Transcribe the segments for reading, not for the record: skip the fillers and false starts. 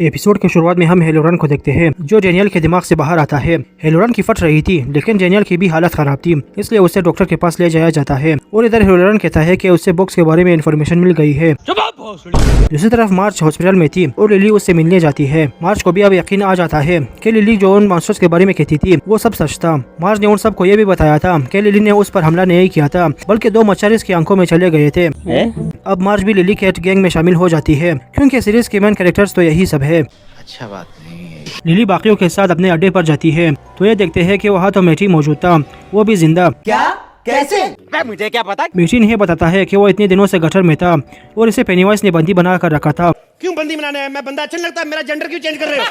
Episode की शुरुआत में हम हेलोरन को देखते हैं जो डेनियल के दिमाग से बाहर आता है। हेलोरन की फट रही थी लेकिन डेनियल की भी हालत खराब थी, इसलिए उसे डॉक्टर के पास ले जाया जाता है और इधर हेलोरन कहता है कि उसे बॉक्स के बारे में इंफॉर्मेशन मिल गई है। दूसरी तरफ मार्च हॉस्पिटल में थी और लिली उससे मिलने जाती है। मार्च को भी अब यकीन आ जाता है कि लिली जो उन मॉन्स्टर्स के बारे में कहती थी वो सब सच था। मार्च ने उन सबको ये भी बताया था कि लिली ने उस पर हमला नहीं किया था बल्कि दो मच्छर इसकी आंखों में चले गए थे। अब मार्च भी लिली के गैंग में शामिल हो जाती है क्योंकि सीरीज के मेन कैरेक्टर्स तो यही सब है। अच्छा बात नहीं है। लिली बाकियों के साथ अपने अड्डे पर जाती है तो ये देखते हैं कि वहाँ तो मेटी मौजूद था, वो भी जिंदा। क्या? कैसे? मुझे क्या पता। मेटी नहीं बताता है कि वो इतने दिनों से गटर में था और इसे पेनीवाइज ने बंदी बना कर रखा था। क्यों बंदी बनाना है? मैं बंदा अच्छा नहीं लगता? मेरा जेंडर क्यों चेंज कर रहे हो?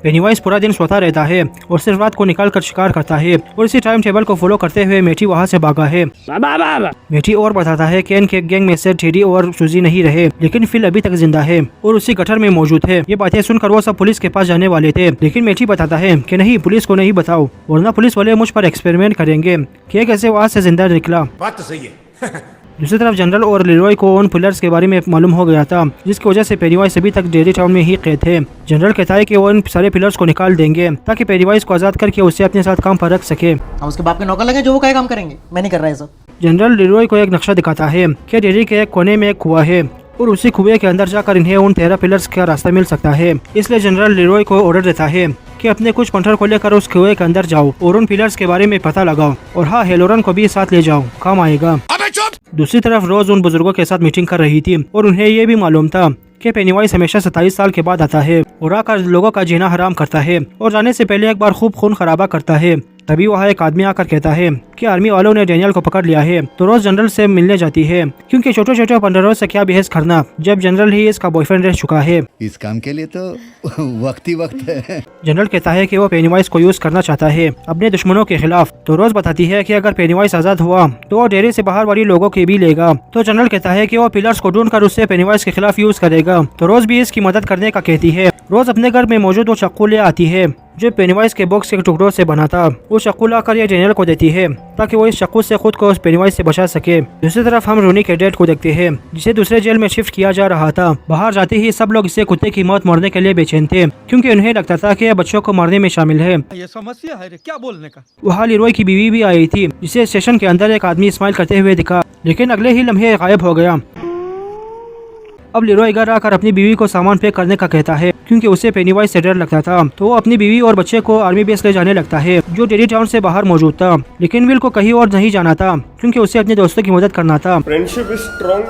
पेनीवाइज पूरा दिन सोता रहता है और सिर्फ रात को निकाल कर शिकार करता है और इसी टाइम टेबल को फॉलो करते हुए मेटी वहाँ से भागा है। मेटी और बताता है कि इनके गैंग में से टेडी और सूजी नहीं रहे लेकिन फिल अभी तक जिंदा है और उसी गटर में मौजूद है। ये बातें सुनकर वो सब पुलिस के पास जाने वाले थे लेकिन मेटी बताता है कि नहीं, पुलिस को नहीं बताओ वरना पुलिस वाले मुझ पर एक्सपेरिमेंट करेंगे कि कैसे वहाँ से जिंदा निकला। बात तो सही है। दूसरी तरफ जनरल और लिरोय को उन पिलर्स के बारे में मालूम हो गया था जिसकी वजह से पेनीवाइज अभी तक डेरी टाउन में ही कैद है। जनरल कहता है कि वो इन सारे पिलर्स को निकाल देंगे ताकि पेनीवाइज को आजाद करके उसे अपने साथ काम पर रख सके। हम उसके बाप के नौकर लगे जो वो क्या काम करेंगे, मैं नहीं कर रहा है सब। जनरल लिरोय को एक नक्शा दिखाता है कि डेरी के एक कोने में एक कुआं है और उसी कुएं के अंदर जाकर इन्हें उन 13 पिलर्स का रास्ता मिल सकता है। इसलिए जनरल लिरोय को ऑर्डर देता है कि अपने कुछ पंटर को लेकर उस कुएं के अंदर जाओ और उन पिलर्स के बारे में पता लगाओ और हाँ, हेलोरन को भी साथ ले जाओ, काम आएगा। दूसरी तरफ रोज उन बुजुर्गों के साथ मीटिंग कर रही थी और उन्हें ये भी मालूम था कि पेनीवाइज हमेशा 27 साल के बाद आता है और आकर लोगों का जीना हराम करता है और जाने से पहले एक बार खूब खून खराबा करता है। तभी वहाँ एक आदमी आकर कहता है कि आर्मी वालों ने डेनियल को पकड़ लिया है। तो रोज जनरल से मिलने जाती है क्योंकि छोटे छोटे पंडरों से क्या बहस करना जब जनरल ही इसका बॉयफ्रेंड रह चुका है। इस काम के लिए तो वक्त ही वक्त है। जनरल कहता है कि वो पेनीवाइज को यूज करना चाहता है अपने दुश्मनों के खिलाफ। तो रोज बताती है कि अगर पेनीवाइज आजाद हुआ तो वो डेरे से बाहर वाली लोगों के भी लेगा। तो जनरल कहता है कि वो पिलर्स को ढूंढकर उससे पेनीवाइज के खिलाफ यूज करेगा। तो रोज भी इसकी मदद करने का कहती है। रोज अपने घर में मौजूद वो चाकू ले आती है जो पेनीवाइज के बॉक्स के टुकड़ों से बना था। वो चाकू लाकर ये डेनियल को देती है ताकि वो इस चाकू से खुद को उस पेनीवाइज से बचा सके। दूसरी तरफ हम रूनी के डैड को देखते हैं जिसे दूसरे जेल में शिफ्ट किया जा रहा था। बाहर जाते ही सब लोग इसे कुत्ते की मौत मरने के लिए बेचैन थे क्योंकि उन्हें लगता था कि यह बच्चों को मारने में शामिल है। ये समस्या है क्या बोलने का। वहाँ लिरोय की बीवी भी आई थी जिसे स्टेशन के अंदर एक आदमी स्माइल करते हुए दिखा लेकिन अगले ही लम्हे गायब हो गया। अब लिरोय घर आकर अपनी बीवी को सामान पैक करने का कहता है क्योंकि उसे पेनीवाइज से डर लगता था। तो वो अपनी बीवी और बच्चे को आर्मी बेस ले जाने लगता है जो डेरी टाउन से बाहर मौजूद था। लेकिन विल को कहीं और नहीं जाना था क्योंकि उसे अपने दोस्तों की मदद करना था। Friendship is strong,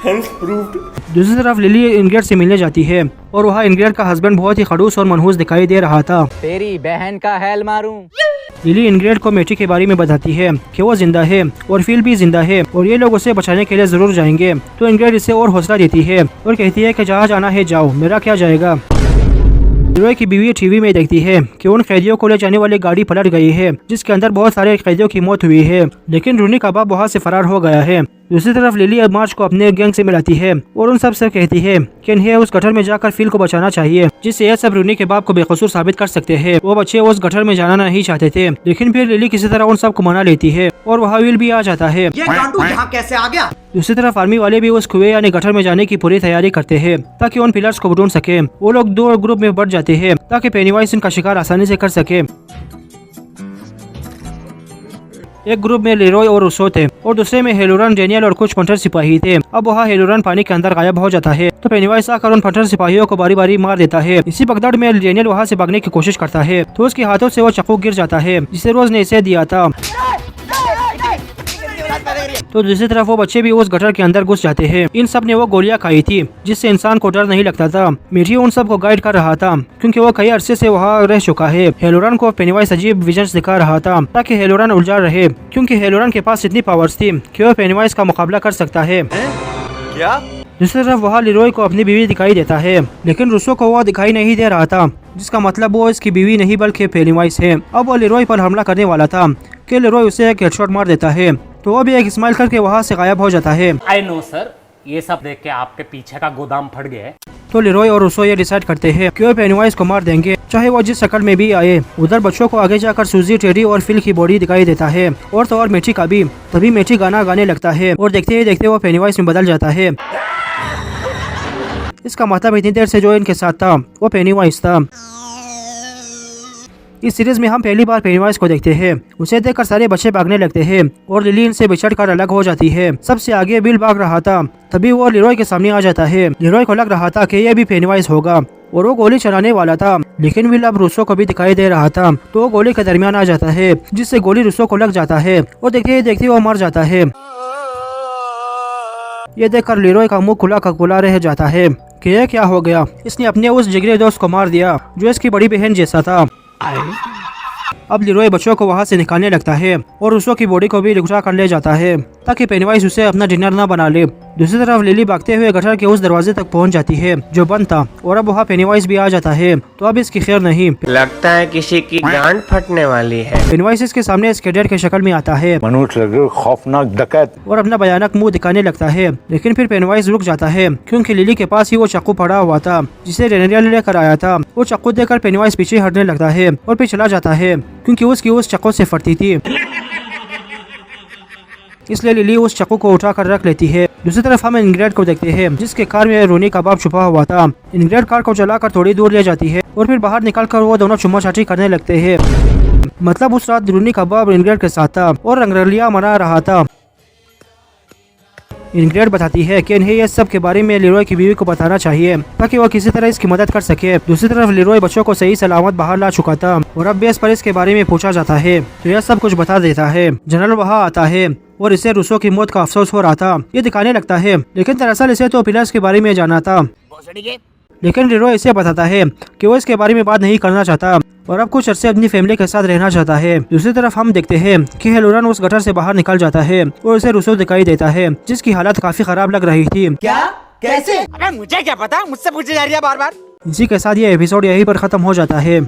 hence proved. दूसरी तरफ लिली इंग्रेड से मिलने जाती है और वहाँ इंग्रेड का हस्बैंड बहुत ही खड़ूस और मनहूस दिखाई दे रहा था। तेरी बहन का हेल मारूं। लिली इंग्रेड को मेटी के बारे में बताती है कि वो जिंदा है और फिल भी जिंदा है और ये लोग उसे बचाने के लिए जरूर जाएंगे। तो इंग्रेड इसे और हौसला देती है और कहती है कि जहाँ जाना है जाओ, मेरा क्या जाएगा। लिरोय की बीवी टीवी में देखती है कि उन कैदियों को ले जाने वाली गाड़ी पलट गई है जिसके अंदर बहुत सारे कैदियों की मौत हुई है लेकिन रूनी का बाप वहाँ से फरार हो गया है। दूसरी तरफ लिली अब मार्च को अपने गैंग से मिलाती है और उन सब से कहती है कि इन्हें उस गटर में जाकर फिल को बचाना चाहिए जिससे यह सब रूनी के बाप को बेकसूर साबित कर सकते हैं। वो बच्चे उस गटर में जाना नहीं चाहते थे लेकिन फिर लिली किसी तरह उन सब को मना लेती है और वहाँ विल भी आ जाता है। ये गांडू यहाँ कैसे आ गया? दूसरी तरफ आर्मी वाले भी उस कुएं यानी गटर में जाने की पूरी तैयारी करते हैं ताकि उन पिलर्स को ढूंढ सके। वो लोग दो ग्रुप में बढ़ जाते हैं ताकि पेनीवाइज इनका शिकार आसानी से कर सके। एक ग्रुप में लिरोय और रूसो थे और दूसरे में हेलोरन, डेनियल और कुछ पंटर सिपाही थे। अब वहाँ हेलोरन पानी के अंदर गायब हो जाता है तो पेनीवाइज आकर उन पंटर सिपाहियों को बारी बारी मार देता है। इसी भगदड़ में डेनियल वहाँ से भागने की कोशिश करता है तो उसके हाथों से वो चाकू गिर जाता है जिसे रोज ने इसे दिया था। तो दूसरी तरफ वो बच्चे भी उस गटर के अंदर घुस जाते हैं। इन सब ने वो गोलियां खाई थी जिससे इंसान को डर नहीं लगता था। मीठी उन सब को गाइड कर रहा था क्योंकि वो कई अरसे से वहाँ रह चुका है। हेलोरन को पेनीवाइज अजीब विजन्स दिखा रहा था ताकि हेलोरन उलझा रहे क्योंकि हेलोरन के पास इतनी पावर्स थी कि वो पेनीवाइज का मुकाबला कर सकता है। क्या? दूसरी तरफ वहाँ लिरोय को अपनी बीवी दिखाई देता है लेकिन रूसो को वो दिखाई नहीं दे रहा था जिसका मतलब वो इसकी बीवी नहीं बल्कि पेनीवाइज है। अब वो लिरोय पर हमला करने वाला था कि लिरोय उसे एक हेडशॉट मार देता है तो वो भी एक स्माइल करके वहाँ से गायब हो जाता है। आई नो सर, ये सब देख के आपके पीछे का गोदाम फट गया है। तो लिरोय और रूसो ये डिसाइड करते हैं कि वो पेनीवाइज को मार देंगे चाहे वो जिस शक्ल में भी आए। उधर बच्चों को आगे जाकर सूजी, टेडी और फिल की बॉडी दिखाई देता है और तो और मेटी का भी। तभी मेटी गाना गाने लगता है और देखते ही देखते वो पेनीवाइज में बदल जाता है। इसका मतलब इतनी देर से जो इनके साथ था वो पेनीवाइज था। इस सीरीज में हम पहली बार पेनीवाइज को देखते हैं। उसे देखकर सारे बच्चे भागने लगते हैं और लिली इनसे बिछड़ कर अलग हो जाती है। सबसे आगे बिल भाग रहा था, तभी वो लीरॉय के सामने आ जाता है। लीरॉय को लग रहा था कि ये भी पेनीवाइज होगा और वो गोली चलाने वाला था, लेकिन विल अब रूसो को भी दिखाई दे रहा था, तो वो गोली के दरमियान आ जाता है, जिससे गोली रूसो को लग जाता है और देखते ही देखते वो मर जाता है। ये देखकर लीरॉय का मुंह खुला का खुला रह जाता है कि ये क्या हो गया। इसने अपने उस जिगरी दोस्त को मार दिया जो इसकी बड़ी बहन जैसा था। अब लीरॉय बच्चों को वहाँ से निकालने लगता है और रूसो की बॉडी को भी उठा कर ले जाता है ताकि पेनीवाइज उसे अपना डिनर न बना ले। दूसरी तरफ लिली भागते हुए गटर के उस दरवाजे तक पहुंच जाती है जो बंद था और अब वहाँ पेनीवाइज भी आ जाता है, तो अब इसकी खैर नहीं। लगता है किसी की गांड फटने वाली है। पेनीवाइज इसके सामने इस कैडेट के शक्ल में आता है मनुष्य खौफनाक डकैत और अपना भयानक मुंह दिखाने लगता है, लेकिन फिर पेनीवाइज रुक जाता है क्योंकि लिली के पास ही वो चाकू पड़ा हुआ था जिसे डेनियल लेकर आया था। वो चाकू देकर पेनीवाइज पीछे हटने लगता है और फिर चला जाता है क्योंकि उसकी उस चाकू से फटती थी, इसलिए लिली उस चाकू को उठा कर रख लेती है। दूसरी तरफ हम इंग्रेड को देखते हैं जिसके कार में रोनी कबाब छुपा हुआ था। इंग्रेड कार को चलाकर थोड़ी दूर ले जाती है और फिर बाहर निकलकर वो दोनों चुम्मा चाटी करने लगते हैं। मतलब उस रात रोनी कबाब इंग्रेड के साथ था और रंगरलिया मना रहा था। इंग्रेड बताती है कि इन्हें ये सब के बारे में लीरॉय की बीवी को बताना चाहिए ताकि वो किसी तरह इसकी मदद कर सके। दूसरी तरफ लीरॉय बच्चों को सही सलामत बाहर ला चुका था और अब बेस पर इसके बारे में पूछा जाता है तो यह सब कुछ बता देता है। जनरल वहाँ आता है और इसे रूसो की मौत का अफसोस हो रहा था, ये दिखाने लगता है, लेकिन दरअसल इसे तो पिलर्स के बारे में जाना था। लेकिन लीरॉय इसे बताता है कि वो इसके बारे में बात नहीं करना चाहता और अब कुछ अरसे अपनी फैमिली के साथ रहना चाहता है। दूसरी तरफ हम देखते हैं कि हेलोरन उस गटर से बाहर निकल जाता है और उसे रूसो दिखाई देता है जिसकी हालत काफी खराब लग रही थी। क्या? कैसे? अबे मुझे क्या पता, मुझसे पूछे जा रही है बार बार। इसी के साथ ये एपिसोड यहीं पर खत्म हो जाता है।